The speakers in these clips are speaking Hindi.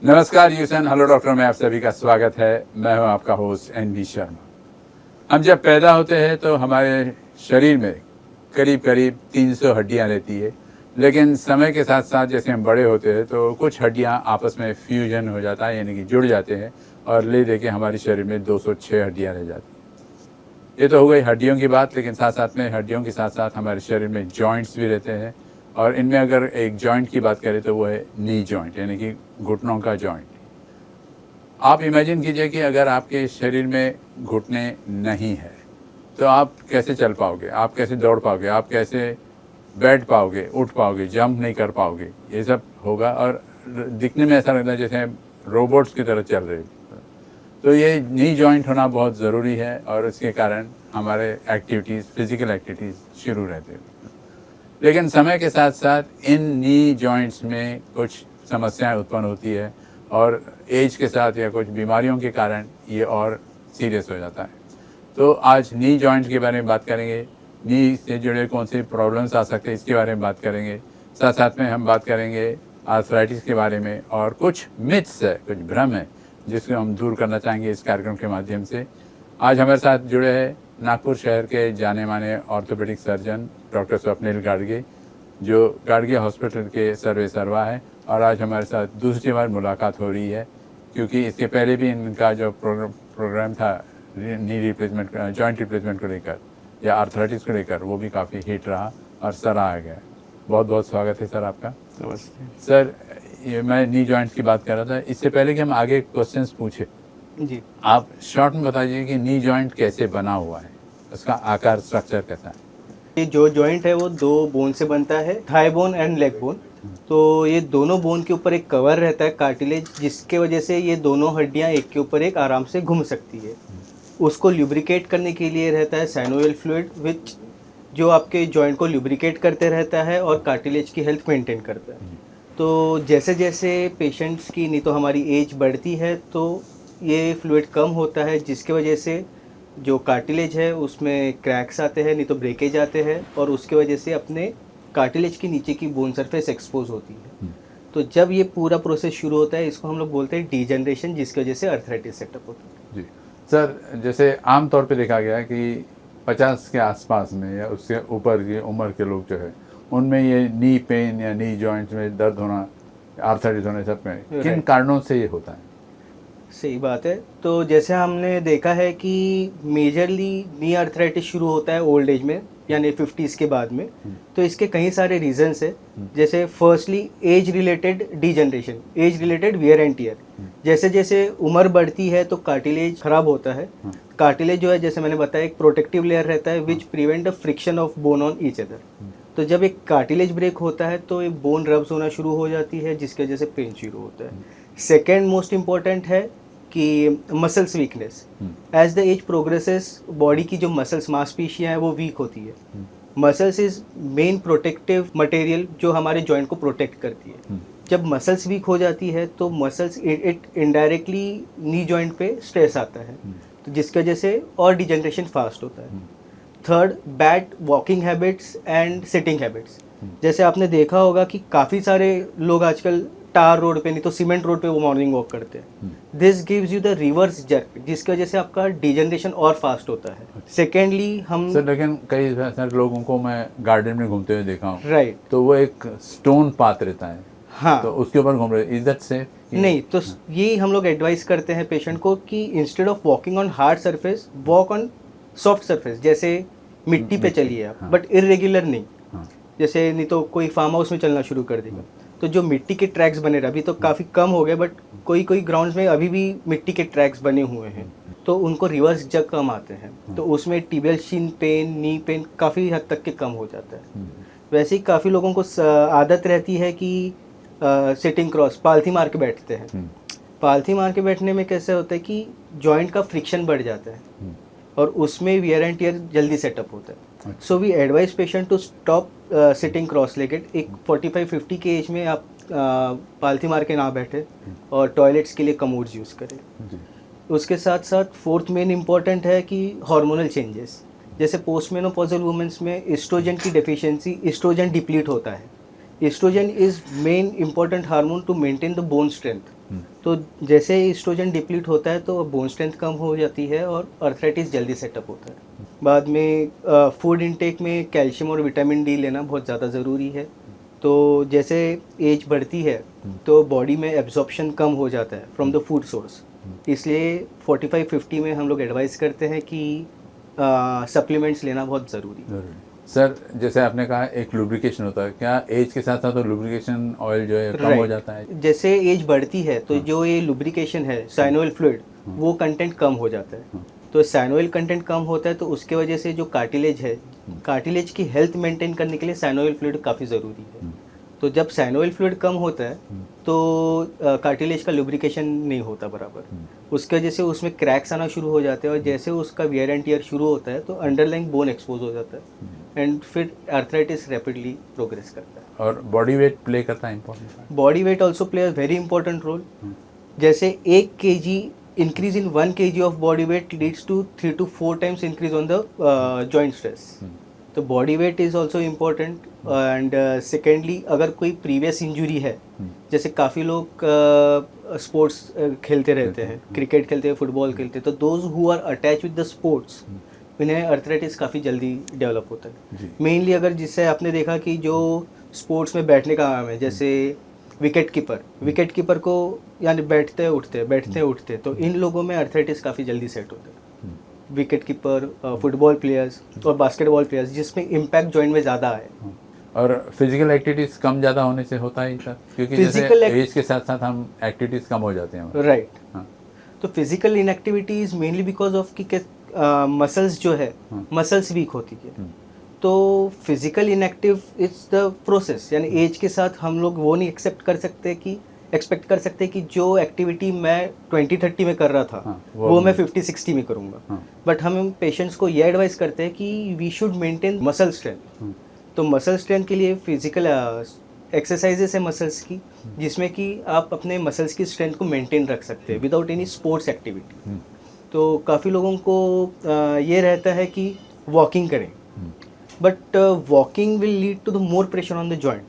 नमस्कार यूसन, हेलो डॉक्टर में आप सभी का स्वागत है। मैं हूं आपका होस्ट एनवी शर्मा। हम जब पैदा होते हैं तो हमारे शरीर में करीब करीब 300 हड्डियां रहती है, लेकिन समय के साथ साथ जैसे हम बड़े होते हैं तो कुछ हड्डियां आपस में फ्यूजन हो जाता है, यानी कि जुड़ जाते हैं और ले दे के हमारे शरीर में 206 हड्डियां रह जाती हैं। ये तो हो गई हड्डियों की बात, लेकिन साथ साथ में हड्डियों के साथ साथ हमारे शरीर में जॉइंट्स भी रहते हैं। और इनमें अगर एक जॉइंट की बात करें तो वो है नी जॉइंट, यानी कि घुटनों का जॉइंट। आप इमेजिन कीजिए कि अगर आपके शरीर में घुटने नहीं है तो आप कैसे चल पाओगे, आप कैसे दौड़ पाओगे, आप कैसे बैठ पाओगे, उठ पाओगे, जंप नहीं कर पाओगे। ये सब होगा और दिखने में ऐसा लगता है जैसे रोबोट्स की तरह चल रहे हैं। तो ये नी जॉइंट होना बहुत ज़रूरी है और इसके कारण हमारे एक्टिविटीज़, फिजिकल एक्टिविटीज़ शुरू रहते हैं। लेकिन समय के साथ साथ इन नी जॉइंट्स में कुछ समस्याएं उत्पन्न होती है और एज के साथ या कुछ बीमारियों के कारण ये और सीरियस हो जाता है। तो आज नी जॉइंट के बारे में बात करेंगे, नी से जुड़े कौन से प्रॉब्लम्स आ सकते हैं इसके बारे में बात करेंगे। साथ साथ में हम बात करेंगे आर्थराइटिस के बारे में और कुछ मिथ्स है, कुछ भ्रम है जिसको हम दूर करना चाहेंगे इस कार्यक्रम के माध्यम से। आज हमारे साथ जुड़े हैं नागपुर शहर के जाने माने orthopaedic surgeon doctor Swapnil Gadge, जो गाडगे हॉस्पिटल के सर्वे सर्वा है। और आज हमारे साथ दूसरी बार मुलाकात हो रही है, क्योंकि इसके पहले भी इनका जो प्रोग्राम था नी रिप्लेसमेंट, जॉइंट रिप्लेसमेंट को लेकर या आर्थराइटिस को लेकर, वो भी काफ़ी हिट रहा और सराहा गया। बहुत बहुत स्वागत है सर आपका। नमस्ते सर, ये मैं नी जॉइंट्स की बात कर रहा था। इससे पहले कि हम आगे क्वेश्चंस पूछे, जी। आप शॉर्ट में बताइए कि नी जॉइंट कैसे बना हुआ है, उसका आकार, स्ट्रक्चर कैसा है। ये जो जॉइंट है वो दो बोन से बनता है, thigh bone and leg bone. तो ये दोनों बोन के ऊपर एक कवर रहता है, कार्टिलेज, जिसके वजह से ये दोनों हड्डियां एक के ऊपर एक आराम से घूम सकती है। उसको ल्यूब्रिकेट करने के लिए रहता है साइनोवियल फ्लूइड, विच जो आपके जॉइंट को ल्यूब्रिकेट करते रहता है और कार्टिलेज की हेल्थ मेंटेन करता है। तो जैसे जैसे पेशेंट्स की, नहीं तो हमारी एज बढ़ती है, तो ये फ्लूइड कम होता है, जिसके वजह से जो कार्टिलेज है उसमें क्रैक्स आते हैं, नहीं तो ब्रेकेज आते हैं, और उसके वजह से अपने कार्टिलेज के नीचे की बोन सरफेस एक्सपोज होती है। तो जब ये पूरा प्रोसेस शुरू होता है, इसको हम लोग बोलते हैं डीजनरेशन, जिसकी वजह से अर्थराइटिस सेटअप होता है। जी सर, जैसे आम तौर पे देखा गया है कि 50 के आसपास में या उससे ऊपर की उम्र के लोग जो है उनमें ये नी पेन या नी जॉइंट्स में दर्द होना, आर्थराइटिस होने, सब में किन कारणों से ये होता है। सही बात है। तो जैसे हमने देखा है कि मेजरली नी अर्थराइटिस शुरू होता है ओल्ड एज में, यानी 50s के बाद में। तो इसके कई सारे रीजंस है। जैसे firstly age related degeneration, age related wear and tier. जैसे जैसे उम्र बढ़ती है तो कार्टिलेज खराब होता है। कार्टिलेज जो है, जैसे मैंने बताया, एक प्रोटेक्टिव लेयर रहता है which prevent the friction of bone on each other. तो जब एक कार्टिलेज ब्रेक होता है तो एक बोन रब्स होना शुरू हो जाती है, जिसकी वजह से पेन शुरू होता है। सेकेंड मोस्ट इम्पॉर्टेंट है कि muscles weakness. As the age progresses, body की जो मसल्स, मांसपेशियां हैं, वो वीक होती है। Muscles is main protective material जो हमारे जॉइंट को प्रोटेक्ट करती है। जब मसल्स वीक हो जाती है तो muscles it indirectly knee joint पे स्ट्रेस आता है, तो जिसकी वजह से और डिजनरेशन फास्ट होता है। Third, bad walking habits and sitting habits. जैसे आपने देखा होगा कि काफ़ी सारे लोग आजकल टार रोड पे, नहीं तो सीमेंट रोड पे वो मॉर्निंग वॉक करते हैं। This gives you the reverse jerk, जिसकी वजह से आपका डिजनरेशन और फास्ट होता है। सेकेंडली हम सर, लेकिन कई सारे लोगों को मैं गार्डन में घूमते हुए देखा हूँ, राइट, तो वो एक स्टोन पाथ रहता है, हाँ, तो उसके ऊपर घूम रहे, इज दैट सेफ? नहीं, तो ये हम लोग एडवाइस करते हैं पेशेंट को कि instead of walking on hard surface, walk on soft surface. जैसे मिट्टी पे चलिए आप, बट इरेगुलर नहीं। जैसे नहीं तो कोई फार्म हाउस में चलना शुरू कर देगा, तो जो मिट्टी के ट्रैक्स बने रहे, अभी तो काफ़ी कम हो गए, बट कोई कोई ग्राउंड्स में अभी भी मिट्टी के ट्रैक्स बने हुए हैं, तो उनको रिवर्स जग कम आते हैं। तो उसमें tibial shin pain, knee pain काफ़ी हद तक के कम हो जाता है। वैसे ही काफ़ी लोगों को आदत रहती है कि सिटिंग क्रॉस, पालथी मार के बैठते हैं। पालथी मार के बैठने में कैसे होता है कि जॉइंट का फ्रिक्शन बढ़ जाता है और उसमें वियर एंड टियर जल्दी सेटअप होता है। So we advise patient to stop sitting cross legged. एक 45-50 के एज में आप पालथी मार के ना बैठे और टॉयलेट्स के लिए कमोड्स यूज़ करें। उसके साथ साथ फोर्थ मेन इम्पॉर्टेंट है कि हार्मोनल चेंजेस। जैसे पोस्टमेनोपॉजल वुमेंस में एस्ट्रोजन की डेफिशिएंसी, एस्ट्रोजन डिप्लीट होता है। Oestrogen is main important hormone to maintain the bone strength. तो जैसे एस्ट्रोजन डिप्लीट होता है तो बोन स्ट्रेंथ कम हो जाती है और अर्थराइटिस जल्दी सेटअप होता है। बाद में फूड इनटेक में कैल्शियम और विटामिन डी लेना बहुत ज़्यादा ज़रूरी है। तो जैसे एज बढ़ती है तो बॉडी में एब्जॉर्प्शन कम हो जाता है फ्रॉम द फूड सोर्स, इसलिए 45-50 में हम लोग एडवाइस करते हैं कि सप्लीमेंट्स लेना बहुत ज़रूरी है। सर जैसे आपने कहा एक लुब्रिकेशन होता है, क्या एज के साथ साथ तो लुब्रिकेशन ऑयल जो है कम हो Right. जाता है? जैसे एज बढ़ती है तो जो ये लुब्रिकेशन है साइनोइल फ्लूइड वो कंटेंट कम हो जाता है। तो साइनोइल कंटेंट कम होता है तो उसके वजह से जो कार्टिलेज है, कार्टिलेज की हेल्थ मेंटेन करने के लिए साइनोइल फ्लूइड काफ़ी ज़रूरी है। तो जब साइनोइल फ्लूइड कम होता है तो कार्टिलेज का लुब्रिकेशन नहीं होता बराबर, उसके वजह से उसमें क्रैक्स आना शुरू हो जाते हैं और जैसे उसका वियर एंड टियर शुरू होता है तो अंडरलाइंग बोन एक्सपोज हो जाता है एंड फिर आर्थराइटिस रैपिडली प्रोग्रेस करता है। और बॉडी वेट प्ले करता है important? Body weight also play a very important role. जैसे 1 kg increase in 1 kg of body weight leads to 3 to 4 times increase on the joint stress. तो body weight is also important. And secondly अगर कोई प्रीवियस इंजुरी है, जैसे काफ़ी लोग स्पोर्ट्स खेलते रहते हैं, क्रिकेट खेलते हैं, फुटबॉल खेलते हैं, तो those who are attach with the sports इन्हें अर्थराइटिस काफ़ी जल्दी डेवलप होता है। मेनली अगर जिससे आपने देखा कि जो स्पोर्ट्स में बैठने का काम है, जैसे विकेट कीपर को यानी बैठते उठते तो इन लोगों में अर्थराइटिस काफ़ी जल्दी सेट होता है। विकेट कीपर, फुटबॉल प्लेयर्स और बास्केटबॉल प्लेयर्स जिसमें इम्पैक्ट जॉइंट में ज़्यादा है। और फिजिकल एक्टिविटीज कम ज़्यादा होने से होता है सर, क्योंकि Physical जैसे एज के साथ साथ हम एक्टिविटीज कम हो जाते हैं। राइट। हाँ। तो physical inactivity is mainly because of कि मसल्स जो है मसल्स वीक होती है। तो physical inactive it's the process, यानी एज के साथ हम लोग वो नहीं एक्सपेक्ट कर सकते कि जो एक्टिविटी मैं 20-30 में कर रहा था वो मैं 50-60 में करूँगा। बट हम पेशेंट्स को ये एडवाइस करते हैं कि we should maintain muscle strength. तो मसल स्ट्रेंथ के लिए फिजिकल एक्सरसाइजेस है मसल्स की, जिसमें कि आप अपने मसल्स की स्ट्रेंथ को मेंटेन रख सकते हैं विदाउट एनी स्पोर्ट्स एक्टिविटी। तो काफ़ी लोगों को ये रहता है कि वॉकिंग करें, but walking will lead to the more pressure on the joint.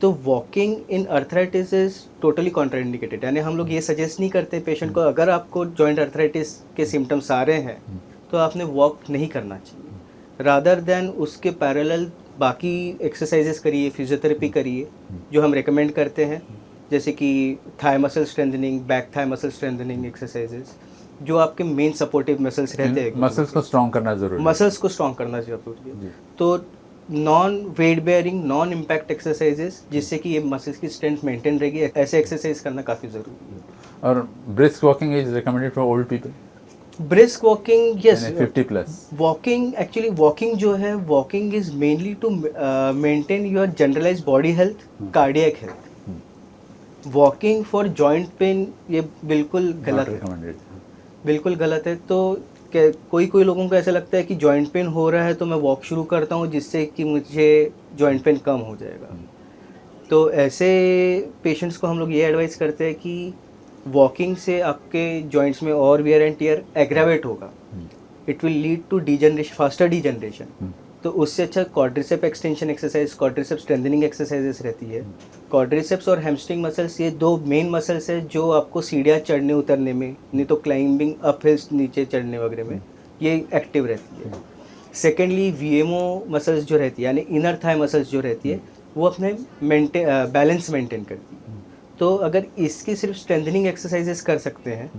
तो walking in arthritis is totally contraindicated, यानी हम लोग ये सजेस्ट नहीं करते पेशेंट को, अगर आपको जॉइंट अर्थराइटिस के सिम्टम्स आ रहे हैं तो आपने वॉक नहीं करना चाहिए। रादर देन उसके पैरेलल बाकी एक्सरसाइजेस करिए, फिजियोथेरेपी करिए जो हम रेकमेंड करते हैं, जैसे कि thigh muscle strengthening, back thigh muscle strengthening exercises, जो आपके मेन सपोर्टिव मसल्स रहते हैं। मसल्स को स्ट्रॉन्ग करना जरूरी है। मसल्स को स्ट्रॉन्ग करना जरूरी है। तो non weight bearing, non impact exercises, जिससे कि ये मसल्स की स्ट्रेंथ मेंटेन रहेगी, ऐसे एक्सरसाइज करना काफ़ी ज़रूरी है। और brisk walking is recommended for old people? Brisk walking, yes, 50+। Walking, actually walking जो है, walking is mainly to maintain your generalize body health, cardiac health. Walking for joint pain ये बिल्कुल गलत है, बिल्कुल गलत है। तो कोई लोगों को ऐसा लगता है कि जॉइंट पेन हो रहा है तो मैं वॉक शुरू करता हूँ जिससे कि मुझे जॉइंट पेन कम हो जाएगा। तो ऐसे पेशेंट्स को हम लोग ये एडवाइस करते हैं कि वॉकिंग से आपके जॉइंट्स में और वियर एंड टियर एग्रावेट होगा, it will lead to degeneration, faster degeneration. तो उससे अच्छा quadricep extension exercise, quadricep strengthening exercises रहती है। क्वाड्रिसेप्स और हैमस्ट्रिंग मसल्स ये दो मेन मसल्स है जो आपको सीढ़ियाँ चढ़ने उतरने में, नहीं तो क्लाइंबिंग अप हिल्स नीचे चढ़ने वगैरह में ये एक्टिव रहती है। सेकेंडली वीएमओ मसल्स जो रहती है, यानी इनर थाई मसल्स जो रहती है, वो अपने बैलेंस मेंटेन करती है। तो अगर इसकी सिर्फ स्ट्रेंथनिंग एक्सरसाइजेस कर सकते हैं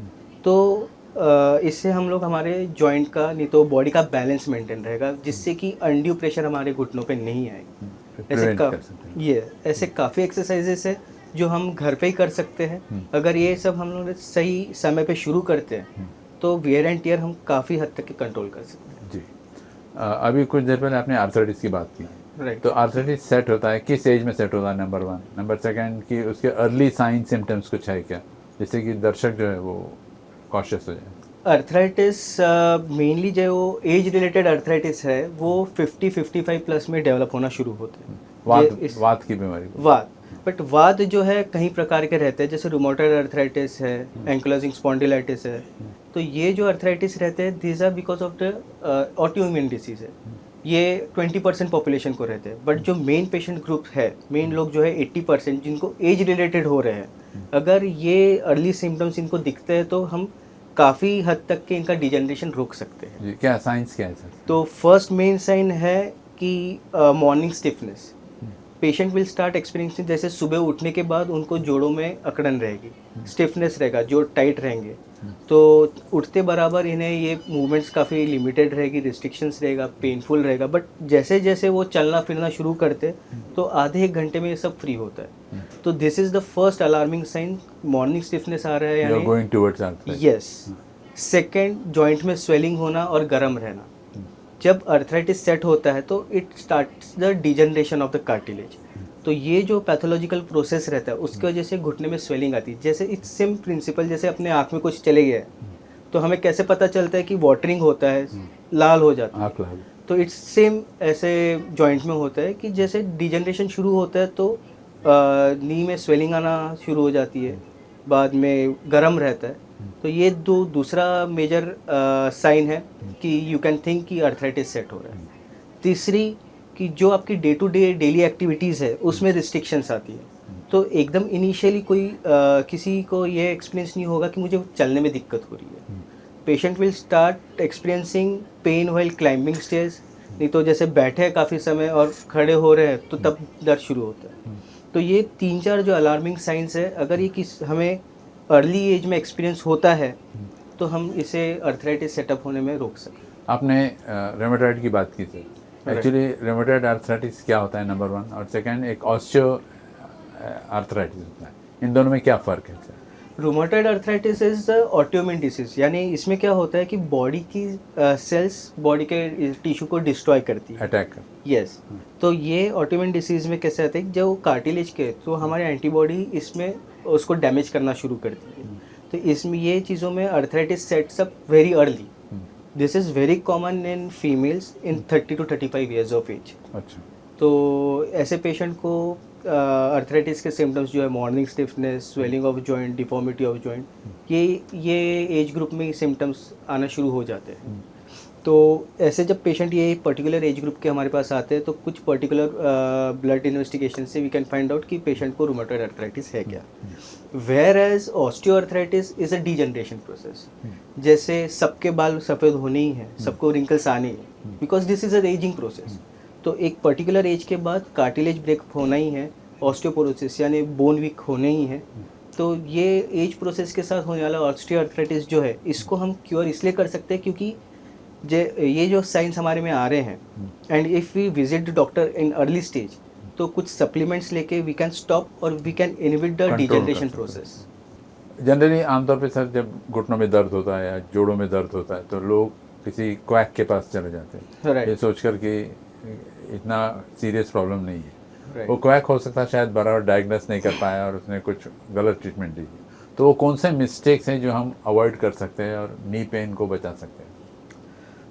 तो इससे हम लोग हमारे जॉइंट का, नहीं तो बॉडी का बैलेंस मेंटेन रहेगा, जिससे कि अनड्यू प्रेशर हमारे घुटनों पे नहीं आएगा। ऐसे काफ़ी एक्सरसाइजेस है जो हम घर पे ही कर सकते हैं। अगर ये सब हम लोग सही समय पे शुरू करते हैं तो वियर एंड टियर हम काफ़ी हद तक कंट्रोल कर सकते हैं। जी। अभी कुछ देर पहले आपने आर्थराइटिस की बात की, राइट। तो आर्थराइटिस सेट होता है किस एज में सेट होता है? नंबर 1। नंबर 2 कि उसके अर्ली साइन सिम्टम्स कुछ है क्या, जिससे कि दर्शक जो है वो कॉशियस हो जाए? अर्थराइटिस मेनली जो एज रिलेटेड अर्थराइटिस है वो 50-55 प्लस में डेवलप होना शुरू होते हैं। वात की बीमारी? वात, बट वात जो है कई प्रकार के रहते हैं, जैसे रूमेटॉइड अर्थराइटिस है, एंकिलोजिंग स्पॉन्डिलाइटिस है। तो ये जो अर्थराइटिस रहते हैं these are because of the autoimmune disease है। ये 20% पॉपुलेशन को रहते हैं, बट जो मेन पेशेंट ग्रुप है, मेन लोग जो है 80% जिनको एज रिलेटेड हो रहे हैं, अगर ये अर्ली सिम्टम्स इनको दिखते हैं तो हम काफ़ी हद तक के इनका डिजेनरेशन रोक सकते हैं। जी, क्या साइंस क्या है सर? तो फर्स्ट मेन साइन है कि morning stiffness. Patient will start experiencing, जैसे सुबह उठने के बाद उनको जोड़ों में अकड़न रहेगी, स्टिफनेस रहेगा, जोड़ टाइट रहेंगे, तो उठते बराबर इन्हें ये मूवमेंट्स काफ़ी लिमिटेड रहेगी, रिस्ट्रिक्शंस रहेगा, पेनफुल रहेगा। बट जैसे जैसे वो चलना फिरना शुरू करते तो आधे एक घंटे में ये सब फ्री होता है। तो this is the first alarming sign, morning stiffness आ रहा है यू आर यानी। Going towards arthritis. Yes. Second, joint में स्वेलिंग होना और गर्म रहना। जब अर्थराइटिस सेट होता है तो it starts the degeneration of the cartilage. तो ये जो पैथोलॉजिकल प्रोसेस रहता है उसकी वजह से घुटने में स्वेलिंग आती है। जैसे इट्स सेम प्रिंसिपल, जैसे अपने आँख में कुछ चले गया है तो हमें कैसे पता चलता है कि वाटरिंग होता है, लाल हो जाता है। आँख लाल। तो इट्स सेम ऐसे जॉइंट में होता है कि जैसे डिजनरेशन शुरू होता है तो नी में स्वेलिंग आना शुरू हो जाती है, बाद में गर्म रहता है। तो ये दूसरा मेजर साइन है कि यू कैन थिंक कि अर्थराइटिस सेट हो रहा है। तीसरी, कि जो आपकी day to day daily activities है उसमें रिस्ट्रिक्शंस आती है। तो एकदम इनिशियली कोई किसी को ये एक्सपीरियंस नहीं होगा कि मुझे चलने में दिक्कत हो रही है। Patient will start experiencing pain while climbing stairs, नहीं तो जैसे बैठे हैं काफ़ी समय और खड़े हो रहे हैं तो तब दर्द शुरू होता है। तो ये 3-4 जो अलार्मिंग साइंस है, अगर ये हमें अर्ली एज में एक्सपीरियंस होता है तो हम इसे अर्थराइटिस सेटअप होने में रोक सकते हैं। आपने रेमेटॉइड की बात की sir. Right. Actually rheumatoid arthritis क्या होता है, नंबर 1, और सेकंड एक ऑस्टियो आर्थराइटिस होता है, इन दोनों में क्या फ़र्क है sir? Rheumatoid arthritis is autoimmune disease, यानी इसमें क्या होता है कि बॉडी की सेल्स बॉडी के टिश्यू को डिस्ट्रॉय करती है, अटैक कर। यस। तो ये ऑटोइम्यून डिसीज में कैसे आते हैं, जो कार्टिलेज के तो हमारे एंटीबॉडी इसमें उसको डैमेज करना शुरू करती है। तो इसमें ये चीज़ों में arthritis sets up very early. This is very common in females in 30 to 35 years of age. अच्छा। तो ऐसे पेशेंट को अर्थराइटिस के सिम्टम्स जो है morning stiffness, swelling of joint, deformity of joint, ये एज ग्रुप में सिम्टम्स आना शुरू हो जाते हैं। तो ऐसे जब पेशेंट ये पर्टिकुलर एज ग्रुप के हमारे पास आते हैं तो कुछ पर्टिकुलर ब्लड इन्वेस्टिगेशन से वी कैन फाइंड आउट कि पेशेंट को रूमेटॉइड अर्थराइटिस है क्या। Whereas osteoarthritis is a degeneration process. जैसे सबके बाल सफ़ेद होने ही हैं, सबको रिंकल्स आने ही हैं, because this is a ageing process. तो एक पर्टिकुलर एज के बाद कार्टिलेज ब्रेक होना ही है, ऑस्टियोपोरोसिस यानी बोन वीक होने ही है। तो ये एज प्रोसेस के साथ होने वाला ऑस्टियोआर्थराइटिस जो है, इसको हम क्योर इसलिए कर सकते हैं क्योंकि ये जो साइंस हमारे में आ रहे हैं, and if we visit the doctor in early stage तो कुछ सप्लीमेंट्स लेके वी कैन स्टॉप और we can inhibit the degeneration process. Generally आमतौर पे सर जब घुटनों में दर्द होता है या जोड़ों में दर्द होता है तो लोग किसी क्वैक के पास चले जाते हैं, Right. ये सोचकर कि इतना सीरियस प्रॉब्लम नहीं है। Right. वो क्वैक हो सकता है शायद बराबर डायग्नोस नहीं कर पाया और उसने कुछ गलत ट्रीटमेंट दी। तो वो कौन से मिस्टेक्स हैं जो हम अवॉइड कर सकते हैं और नी पेन को बचा सकते हैं?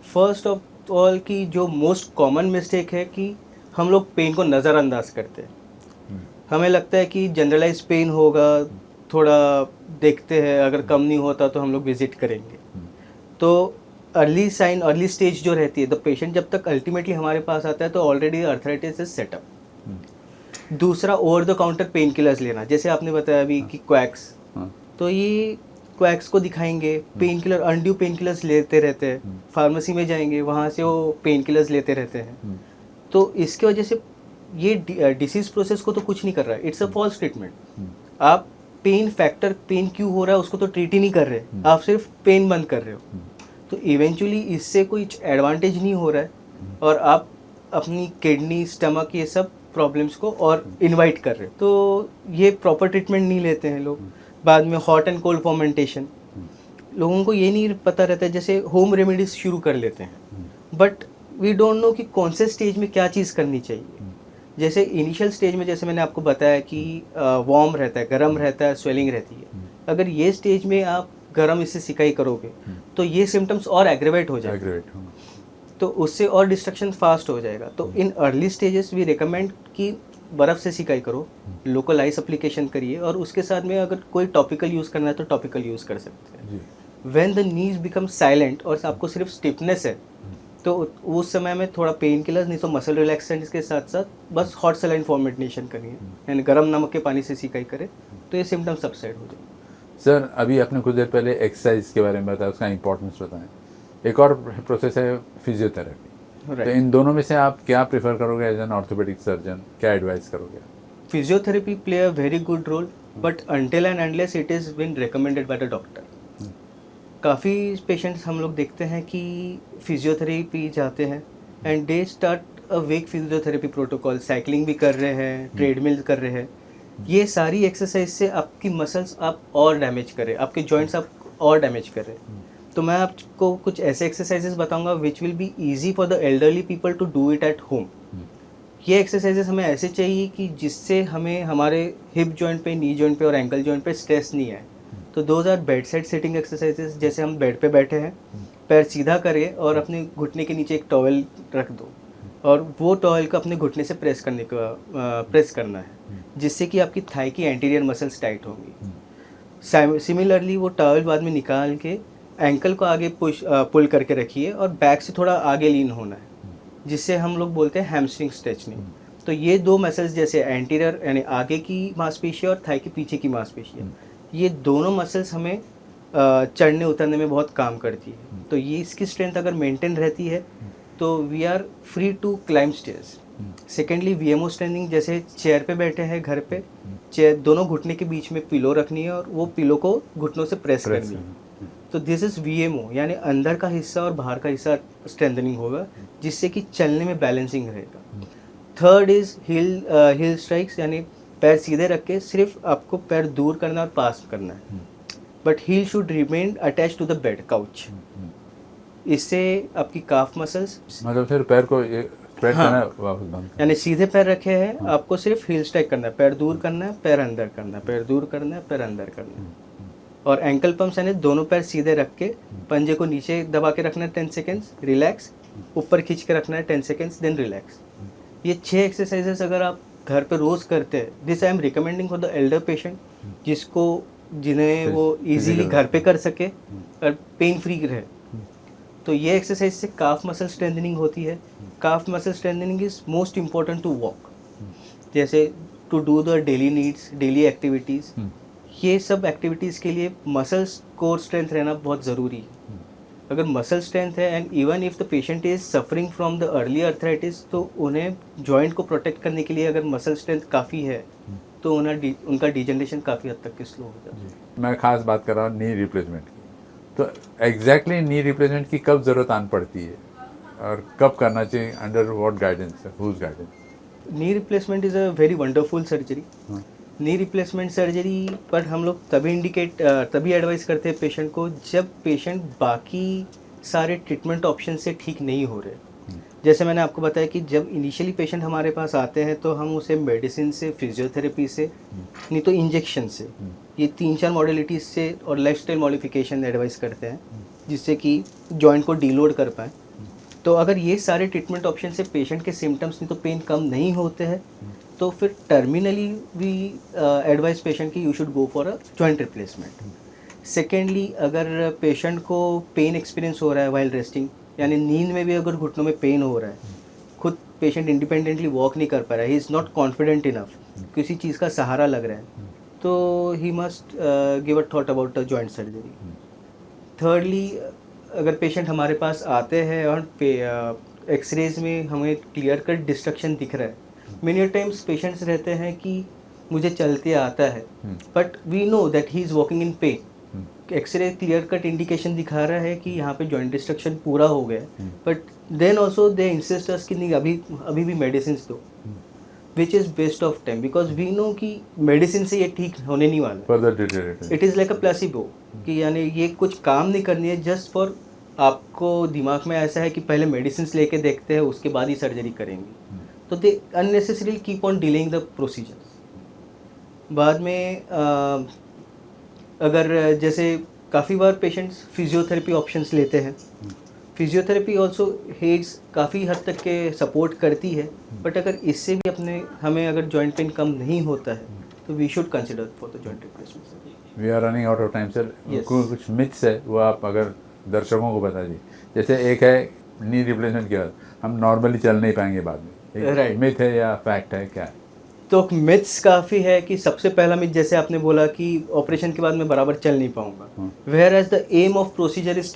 फर्स्ट ऑफ ऑल कि जो मोस्ट कॉमन मिस्टेक है कि हम लोग पेन को नज़रअंदाज करते हैं। हमें लगता है कि जनरलाइज पेन होगा, थोड़ा देखते हैं, अगर कम नहीं होता तो हम लोग विजिट करेंगे। तो अर्ली साइन, अर्ली स्टेज जो रहती है, द पेशेंट जब तक अल्टीमेटली हमारे पास आता है तो ऑलरेडी अर्थराइटिस इज सेटअप। दूसरा, over the counter pain killers लेना, जैसे आपने बताया अभी कि क्वैक्स, तो ये क्वैक्स को दिखाएंगे, pain killer, undue pain killers लेते रहते हैं, फार्मेसी में जाएंगे वहाँ से वो पेन किलर्स लेते रहते हैं। तो इसकी वजह से ये डिसीज प्रोसेस को तो कुछ नहीं कर रहा है, इट्स अ फॉल्स ट्रीटमेंट। आप पेन फैक्टर, पेन क्यों हो रहा है उसको तो ट्रीट ही नहीं कर रहे, आप सिर्फ पेन बंद कर रहे हो। तो इवेंचुअली इससे कोई एडवांटेज नहीं हो रहा है और आप अपनी किडनी, स्टमक, ये सब प्रॉब्लम्स को और इनवाइट कर रहे हो। तो ये प्रॉपर ट्रीटमेंट नहीं लेते हैं लोग। बाद में हॉट एंड कोल्ड फॉर्मेंटेशन, लोगों को ये नहीं पता रहता है, जैसे होम रेमेडीज शुरू कर लेते हैं, बट वी डोंट नो कि कौन से स्टेज में क्या चीज़ करनी चाहिए। जैसे इनिशियल स्टेज में, जैसे मैंने आपको बताया कि वार्म रहता है, गर्म रहता है, स्वेलिंग रहती है, अगर ये स्टेज में आप गर्म इससे सिकाई करोगे तो ये सिम्टम्स और एग्रेवेट हो जाएंगे, तो उससे और डिस्ट्रक्शन फास्ट हो जाएगा। तो in early stages we recommend कि बर्फ़ से सिकाई करो, लोकल आइस एप्लीकेशन करिए, और उसके साथ में अगर कोई टॉपिकल यूज़ करना है तो टॉपिकल यूज़ कर सकते हैं। When the knees become silent और आपको सिर्फ स्टिफनेस है तो उस समय में थोड़ा पेन किलर, नहीं तो मसल रिलैक्सेंट्स के साथ साथ बस हॉट सलाइन फॉर्मेटेशन करिए, यानी गर्म नमक के पानी से सिकाई करें तो ये सिम्टम्स सबसाइड हो जाएंगे। सर अभी आपने कुछ देर पहले एक्सरसाइज के बारे में बताया, उसका इंपॉर्टेंस बताएं। एक और प्रोसेस है फिजियोथेरेपी। तो इन दोनों में से आप क्या प्रेफर करोगे एज एन ऑर्थोपेडिक सर्जन, क्या एडवाइस करोगे? Physiotherapy play a very good role, but until and unless it is been recommended by the doctor. काफ़ी पेशेंट्स हम लोग देखते हैं कि फिजियोथेरेपी जाते हैं and they start a weak physiotherapy protocol, cycling भी कर रहे हैं, ट्रेडमिल कर रहे हैं। ये सारी एक्सरसाइज से आपकी मसल्स आप और डैमेज करें, आपके जॉइंट्स आप और डैमेज करें। तो मैं आपको कुछ ऐसे एक्सरसाइजेस बताऊंगा which will be easy for the elderly people to do it at home. ये एक्सरसाइजेस हमें ऐसे चाहिए कि जिससे हमें हमारे हिप जॉइंट पे, नी जॉइंट पे और एंकल जॉइंट पे स्ट्रेस नहीं आए। तो those are bed side sitting exercises. जैसे हम बेड पे बैठे हैं, पैर सीधा करें और अपने घुटने के नीचे एक टॉवेल रख दो और वो टॉवेल को अपने घुटने से प्रेस करना है, जिससे कि आपकी थाई की एंटीरियर मसल्स टाइट होंगी। सिमिलरली वो टॉवेल बाद में निकाल के एंकल को आगे पुल करके रखिए और बैक से थोड़ा आगे लीन होना है, जिससे हम लोग बोलते हैं हैमस्ट्रिंग स्ट्रेचनिंग। तो ये दो मसल्स जैसे एंटीरियर यानी आगे की मांसपेशी और थाई के पीछे की मांसपेशी, ये दोनों मसल्स हमें चढ़ने उतरने में बहुत काम करती है। तो ये इसकी स्ट्रेंथ अगर मेंटेन रहती है तो we are free to climb stairs. Secondly VMO strengthening, जैसे चेयर पे बैठे हैं घर पे, चेयर दोनों घुटने के बीच में पिलो रखनी है और वो पिलो को घुटनों से प्रेस करनी है। तो दिस इज़ वीएमओ, यानी अंदर का हिस्सा और बाहर का हिस्सा स्ट्रेंथनिंग होगा, जिससे कि चलने में बैलेंसिंग रहेगा। थर्ड इज़ हिल स्ट्राइक्स, यानी पैर सीधे रख के सिर्फ आपको पैर दूर करना और पास करना है, but heel should remain attach to the bed couch. इससे आपकी काफ मसल्स, मतलब फिर पैर को स्प्रेड करना है, वापस बंद करना यानी सीधे पैर रखे हैं, आपको सिर्फ हील स्ट्राइक करना है, पैर दूर करना है, पैर अंदर करना है, पैर दूर करना है, पैर अंदर करना है। और एंकल पंप्स यानी दोनों पैर सीधे रख के पंजे को नीचे दबा के रखना है 10 सेकेंड्स, रिलैक्स, ऊपर खींच के रखना है 10 सेकेंड्स, देन रिलैक्स। ये 6 एक्सरसाइजेस अगर आप घर पे रोज़ करते हैं, this I am recommending for the Elder patient, जिन्हें वो इजीली घर पे कर सके और पेन फ्री रहे। तो ये एक्सरसाइज से काफ मसल स्ट्रेंथनिंग होती है। Calf muscle strengthening is most important to walk, जैसे to do the daily needs, daily activities. ये सब एक्टिविटीज़ के लिए मसल्स कोर स्ट्रेंथ रहना बहुत ज़रूरी है। अगर मसल स्ट्रेंथ है and even if the patient is suffering from the early arthritis, तो उन्हें जॉइंट को प्रोटेक्ट करने के लिए अगर मसल स्ट्रेंथ काफ़ी है तो उनका डिजनरेशन काफ़ी हद तक स्लो हो जाता है। मैं खास बात कर रहा हूँ नी रिप्लेसमेंट की। तो एग्जैक्टली नी रिप्लेसमेंट की कब ज़रूरत आन पड़ती है और कब करना चाहिए, under what guidance, whose guidance? Knee replacement is a very wonderful surgery. Knee replacement surgery पर हम लोग तभी एडवाइस करते हैं पेशेंट को जब पेशेंट बाकी सारे ट्रीटमेंट ऑप्शन से ठीक नहीं हो रहे। जैसे मैंने आपको बताया कि जब इनिशियली पेशेंट हमारे पास आते हैं तो हम उसे मेडिसिन से, फिजियोथेरेपी से, नहीं तो इंजेक्शन से, ये 3-4 मॉडलिटीज़ से और लाइफस्टाइल मॉडिफिकेशन एडवाइस करते हैं, जिससे कि जॉइंट को डीलोड कर पाएँ। तो अगर ये सारे ट्रीटमेंट ऑप्शन से पेशेंट के सिम्टम्स नहीं तो पेन कम नहीं होते हैं, तो फिर टर्मिनली वी एडवाइस पेशेंट कि you should go for a joint replacement. Secondly, अगर पेशेंट को पेन एक्सपीरियंस हो रहा है वाइल रेस्टिंग, यानी नींद में भी अगर घुटनों में पेन हो रहा है, खुद पेशेंट इंडिपेंडेंटली वॉक नहीं कर पा रहा है, he is not confident enough, किसी चीज़ का सहारा लग रहा है, तो he must give a thought about a joint surgery. Thirdly, अगर पेशेंट हमारे पास आते हैं और एक्सरेज में हमें क्लियर कट डिस्ट्रक्शन दिख रहा है, मेनी टाइम्स पेशेंट्स रहते हैं कि मुझे चलते आता है, but we know that he is walking in pain. X-ray clear cut indication दिखा रहा है कि यहाँ पे जॉइंट डिस्ट्रक्शन पूरा हो गया, but then also they insist us कि नहीं अभी भी मेडिसिन दो, which is waste of time, because we know कि मेडिसिन से ये ठीक होने नहीं वाला। It is like a placebo, कि यानी ये कुछ काम नहीं करनी है, जस्ट फॉर आपको दिमाग में ऐसा है कि पहले मेडिसिन लेके देखते हैं उसके बाद ही सर्जरी करेंगे, तो they unnecessary keep on delaying the procedure. बाद में अगर जैसे काफ़ी बार पेशेंट्स फिजियोथेरेपी ऑप्शंस लेते हैं, फिजियोथेरेपी ऑल्सो हेड्स काफ़ी हद तक के सपोर्ट करती है, बट अगर इससे भी हमें अगर जॉइंट पेन कम नहीं होता है तो we should consider for the joint replacement. We are running out of time sir. Yes. कुछ मिथ्स है वो आप अगर दर्शकों को बता दीजिए। जैसे एक है नी रिप्लेसमेंट के बाद हम नॉर्मली चल नहीं पाएंगे बाद में, Right. मिथ है या फैक्ट है, क्या है? तो मिथ्स काफ़ी है कि सबसे पहला मिथ जैसे आपने बोला कि ऑपरेशन के बाद मैं बराबर चल नहीं पाऊंगा, whereas the aim of procedure is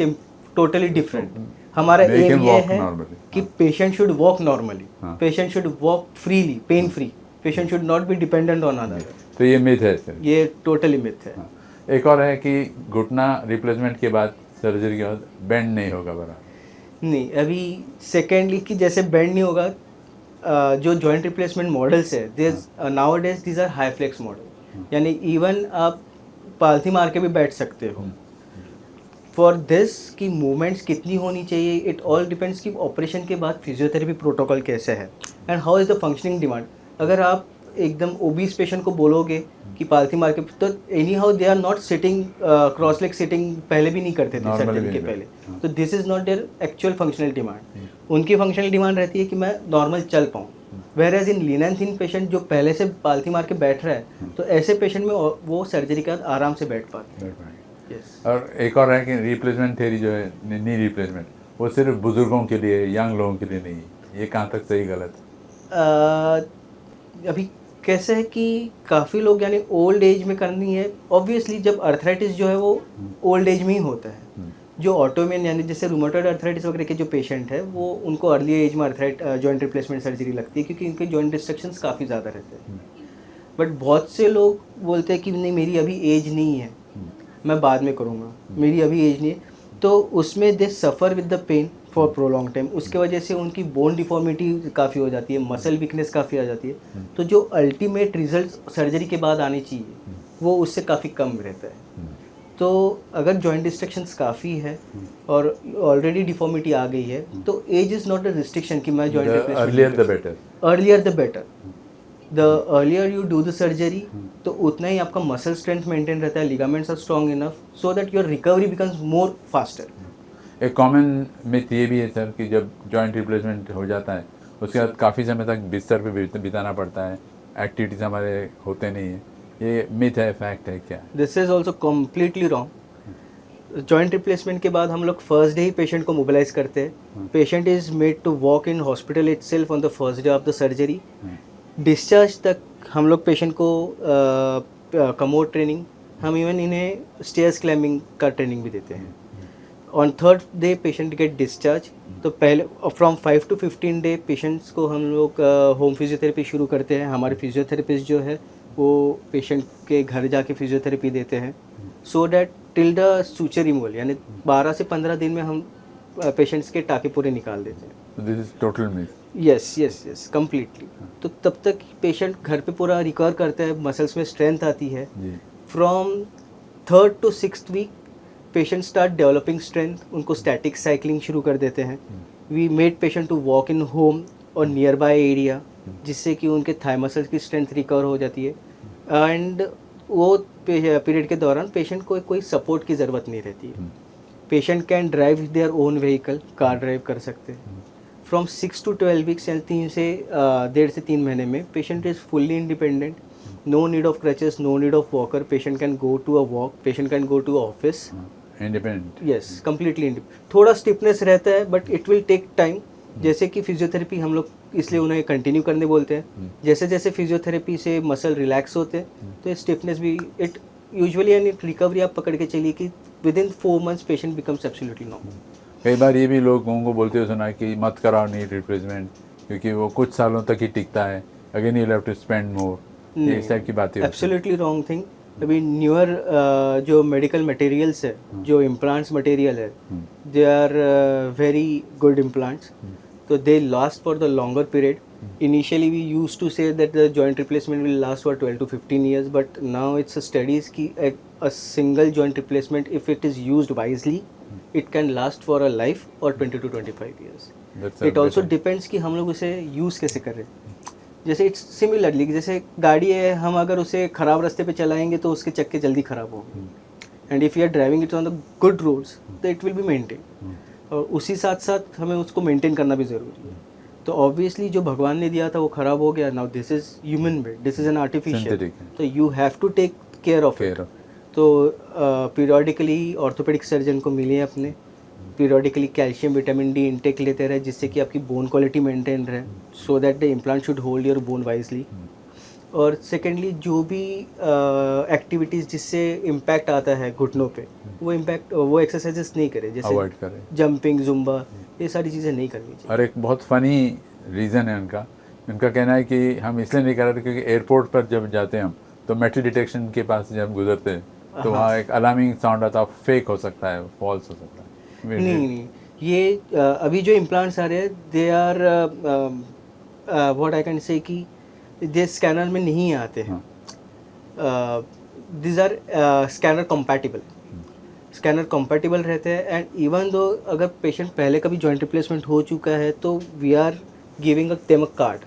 totally different. हमारा Make एम him ये walk है normally. कि पेशेंट शुड वॉक नॉर्मली, हाँ। Patient should walk freely, pain free, patient should not be dependent on other. तो ये मिथ है सर। ये टोटली मिथ है। हाँ। एक और है कि घुटना रिप्लेसमेंट के बाद, सर्जरी के बाद बेंड नहीं होगा बराबर। नहीं, अभी सेकेंडली कि जैसे बेंड नहीं होगा, जो जॉइंट रिप्लेसमेंट मॉडल्स है this nowadays these are high flex model, यानी इवन आप पालथी मार के भी बैठ सकते हो। फॉर दिस की मूवमेंट्स कितनी होनी चाहिए, इट ऑल डिपेंड्स कि ऑपरेशन के बाद फिजियोथेरेपी प्रोटोकॉल कैसे है and how is the functioning demand. अगर आप एकदम ओबीस पेशेंट को बोलोगे कि पालथी मार के, तो anyhow they are not sitting cross leg sitting, पहले भी नहीं करते थे Normally सर्जरी भी के नहीं पहले, करते। तो this is not their actual functional demand. उनकी फंक्शनल डिमांड रहती है कि मैं नॉर्मल चल पाऊँ, whereas in lean and thin patient जो पहले से पालथी मार के बैठ रहा है, तो ऐसे पेशेंट में वो सर्जरी के बाद आराम से बैठ पाते हैं। यस। और एक और है कि रिप्लेसमेंट थ्योरी जो है, नी रिप्लेसमेंट, वो सिर्फ बुजुर्गों के लिए, यंग लोगों के लिए नहीं है। ये कहाँ तक सही गलत है? अभी कैसे है कि काफ़ी लोग यानी ओल्ड एज में करनी है। ऑब्वियसली जब अर्थराइटिस जो है वो ओल्ड एज में ही होता है। जो ऑटोमेन यानी जैसे रूमेटॉइड अर्थराइटिस वगैरह के जो पेशेंट है वो उनको अर्ली एज में जॉइंट रिप्लेसमेंट सर्जरी लगती है, क्योंकि इनके जॉइंट डिस्ट्रक्शंस काफ़ी ज़्यादा रहते हैं। बट बहुत से लोग बोलते हैं कि नहीं मेरी अभी एज नहीं है, मैं बाद में करूँगा, मेरी अभी एज नहीं है, तो उसमें they suffer with the pain for prolong time. उसके वजह से उनकी बोन डिफॉर्मिटी काफ़ी हो जाती है, मसल वीकनेस काफ़ी आ जाती है। तो जो अल्टीमेट रिजल्ट सर्जरी के बाद आने चाहिए वो उससे काफ़ी कम रहता है। तो अगर जॉइंट डिस्ट्रक्शंस काफ़ी है और ऑलरेडी डिफॉर्मिटी आ गई है, तो age is not a restriction कि मैं joint earlier the better. Earlier the better. The earlier you do the surgery, तो उतना ही आपका मसल स्ट्रेंथ मेंटेन रहता है, ligaments are strong enough so that your recovery becomes more faster. एक कॉमन मिथ ये भी है सर कि जब जॉइंट रिप्लेसमेंट हो जाता है उसके बाद काफ़ी समय तक बिस्तर पे बिताना पड़ता है, एक्टिविटीज़ हमारे होते नहीं हैं। ये मिथ है, फैक्ट है क्या? This is also completely wrong. Joint replacement के बाद हम लोग फर्स्ट डे ही पेशेंट को मोबिलाइज करते हैं। Patient is made to walk in hospital itself on the first day of the surgery. Discharge तक हम लोग पेशेंट को कमोड ट्रेनिंग, हम इवन इन्हें स्टेयर्स क्लाइंबिंग का ट्रेनिंग भी देते हैं। On third day patient get discharge, तो पहले फ्रॉम 5 to 15 डे पेशेंट्स को हम लोग होम फिजियोथेरेपी शुरू करते हैं। हमारे फिजियोथेरेपिस्ट जो है वो पेशेंट के घर जाके फिजियोथेरेपी देते हैं, so that till the suture removal, यानी 12 से 15 दिन में हम पेशेंट्स के टाके पूरे निकाल देते हैं। This is total myth. Yes yes yes, completely. तो तब तक पेशेंट घर पे पूरा रिकवर करता है, मसल्स में स्ट्रेंथ आती है। From 3rd to 6th week patient start developing strength, उनको स्टैटिक साइकिलिंग शुरू कर देते हैं। We made patient to walk in home और नियर बाय एरिया, जिससे कि उनके थाई मसल्स की स्ट्रेंथ रिकवर हो जाती है। एंड वो पीरियड के दौरान पेशेंट को कोई सपोर्ट की ज़रूरत नहीं रहती है। Patient can drive their own vehicle, car drive कर सकते हैं। फ्रॉम 6 to 12 वीक्स यानी 1.5 से 3 महीने में patient is fully independent, no need of crutches, no need of walker, patient can go to a walk, patient can go to office. Independent. Yes, completely independent. थोड़ा स्टिफनेस रहता है but it will take time. जैसे कि फिजियोथेरेपी हम लोग इसलिए उन्हें कंटिन्यू करने बोलते हैं, जैसे जैसे फिजियोथेरेपी से मसल रिलैक्स होते हैं तो स्टिफनेस भी इट यूजुअली यानी रिकवरी आप पकड़ के चलिए कि with in 4 months patient becomes absolutely normal. कई बार ये भी लोगों को बोलते हुए सुना है कि मत कराओ नी रिप्लेसमेंट, क्योंकि वो कुछ सालों तक ही टिकता है, again you have to spend more, इस टाइप की बातें। Absolutely wrong thing. अभी न्यूअर जो मेडिकल मटेरियल्स है, जो इम्प्लांट्स मटेरियल है, they are very good implants, तो they last for the longer period. Initially we used to say that the joint replacement will last for 12 to 15 years, but now it's a studies कि a single joint replacement if it is used wisely it can last for a life or 20 to 25 years. It also depends कि हम लोग उसे यूज़ कैसे कर रहे हैं। जैसे इट्स सिमिलरली जैसे गाड़ी है, हम अगर उसे ख़राब रास्ते पे चलाएंगे तो उसके चक्के जल्दी ख़राब होंगे, and if you are driving it on the good roads तो इट विल बी मेंटेन, और उसी साथ साथ हमें उसको मेंटेन करना भी ज़रूरी है। तो ऑब्वियसली जो भगवान ने दिया था वो ख़राब हो गया, now this is human made, this is an artificial, तो you have to take care of it. तो पीरियोडिकली ऑर्थोपेडिक सर्जन को मिले अपने, periodically calcium vitamin D intake लेते रहे, जिससे कि आपकी बोन क्वालिटी मेंटेन रहे, so that the implant should hold your bone wisely. और सेकेंडली जो भी एक्टिविटीज़ जिससे इम्पैक्ट आता है घुटनों पे, वो एक्सरसाइजेस नहीं करे, जैसे अवॉइड करें। जंपिंग, जुम्बा, ये सारी चीज़ें नहीं करनी चाहिए। और एक बहुत फनी रीज़न है उनका कहना है कि हम इसलिए नहीं कर रहे क्योंकि एयरपोर्ट पर जब जाते हैं हम तो मेटल डिटेक्शन के पास जब गुजरते हैं तो हाँ। वहाँ एक अलार्मिंग साउंड आता है, फेक हो सकता है, फॉल्स हो सकता है। नहीं, ये अभी जो इम्प्लांट्स आ रहे हैं they are what I can say कि ये स्कैनर में नहीं आते हैं। This are scanner compatible, scanner compatible रहते हैं। एंड इवन दो अगर पेशेंट पहले कभी जॉइंट रिप्लेसमेंट हो चुका है तो we are giving them a card,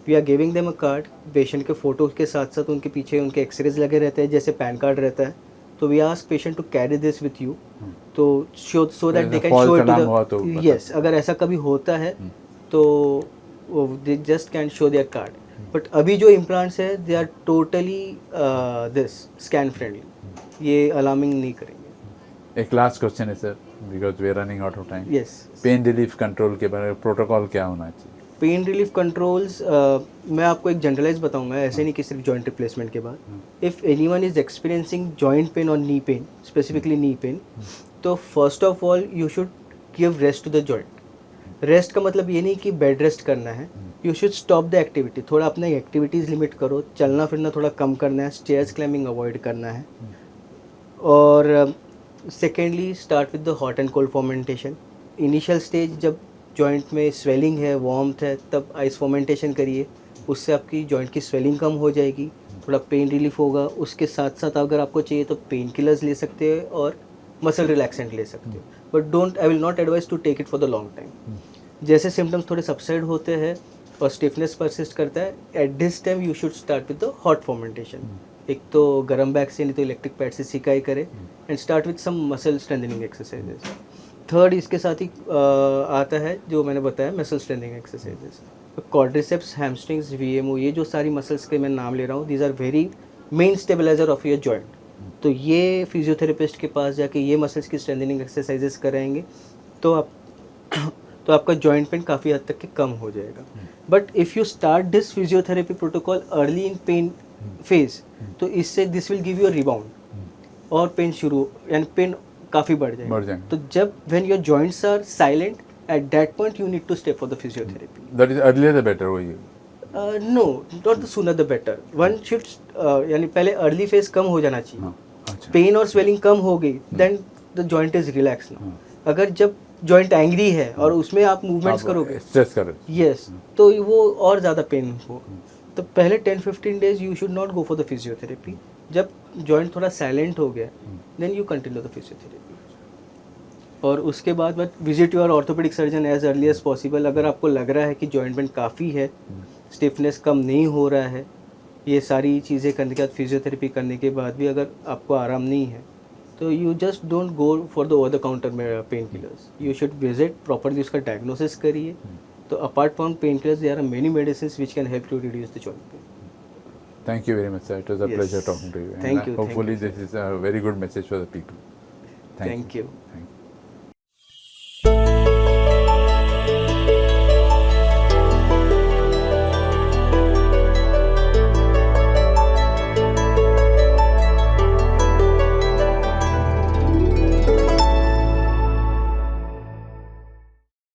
we are giving them a card. Patient के फ़ोटो के साथ साथ उनके पीछे उनके एक्सरेज लगे रहते हैं, जैसे पैन कार्ड रहता है। तो we ask patient to carry this with you, तो so that they can show it to the, yes, अगर ऐसा कभी होता है तो they just can show their card. But अभी जो इम्प्लांट्स है they are totally this scan friendly, ये अलार्मिंग नहीं करेंगे। एक लास्ट क्वेश्चन है sir, because we are running out of time. Yes, pain relief control के बारे में प्रोटोकॉल क्या होना चाहिए? पेन रिलीफ कंट्रोल्स मैं आपको एक जनरलाइज बताऊंगा, ऐसे नहीं कि सिर्फ जॉइंट रिप्लेसमेंट के बाद। If anyone is experiencing joint pain और knee pain, specifically knee pain, तो first of all you should give rest to the joint. Rest का मतलब ये नहीं कि बेड रेस्ट करना है, you should stop the activity, थोड़ा अपना एक्टिविटीज़ लिमिट करो, चलना फिरना थोड़ा कम करना है, स्टेयर्स क्लाइंबिंग अवॉइड करना है। और secondly start with the hot and cold fermentation. Initial stage जब जॉइंट में स्वेलिंग है, वार्मथ है, तब आइस फॉर्मेंटेशन करिए, उससे आपकी जॉइंट की स्वेलिंग कम हो जाएगी, थोड़ा पेन रिलीफ होगा। उसके साथ साथ अगर आपको चाहिए तो पेन किलर्स ले सकते हैं और मसल रिलैक्सेंट ले सकते हो, but I will not advise to take it for the long time. जैसे सिम्टम्स थोड़े सबसाइड होते हैं और स्टिफनेस परसिस्ट करता है, at this time you should start with the hot fomentation. एक तो गर्म बैग से नहीं तो इलेक्ट्रिक पैड से सिकाई करे and start with some muscle strengthening exercises. Third इसके साथ ही आता है जो मैंने बताया, muscle strengthening exercises. Quadriceps, hamstrings, VMO, ये जो सारी मसल्स के मैं नाम ले रहा हूँ, these are very main stabiliser of your joint. तो ये फिजियोथेरेपिस्ट के पास जाके ये मसल्स की स्ट्रेंथनिंग एक्सरसाइजेस कराएंगे तो आप तो आपका जॉइंट पेन काफ़ी हद तक के कम हो जाएगा। But if you start this physiotherapy protocol early in pain phase, तो इससे this will give you a rebound और पेन शुरू, यानी पेन काफ़ी बढ़ जाएगा। तो जब when your joints are silent, at that point you need to stay for the physiotherapy. That is earlier the better. वही no, not the sooner the better, one should, यानी पहले अर्ली फेज कम हो जाना चाहिए। अच्छा। पेन और स्वेलिंग कम हो गई, then the joint is relax now. अगर जब जॉइंट एंग्री है और उसमें आप मूवमेंट्स करोगे, स्ट्रेस करें, यस, तो वो और ज़्यादा पेन हो। तो पहले 10-15 days you should not go for the physiotherapy. जब जॉइंट थोड़ा साइलेंट हो गया, then you continue the physiotherapy. और उसके बाद visit your orthopaedic surgeon as early as possible. अगर आपको लग रहा है कि जॉइंट पेन काफ़ी है, स्टिफनेस कम नहीं हो रहा है, ये सारी चीज़ें करने के बाद, फिजियोथेरेपी करने के बाद भी अगर आपको आराम नहीं है, तो you just don't go for the over the counter pain killers. You should visit, properly उसका डायग्नोसिस करिए। तो apart from pain killers there are many medicines which can help to reduce the joint pain. Thank you very much, sir. It was a Yes. pleasure talking to you. Thank you. Hopefully, this is a very good message for the people. Thank you. Thank you.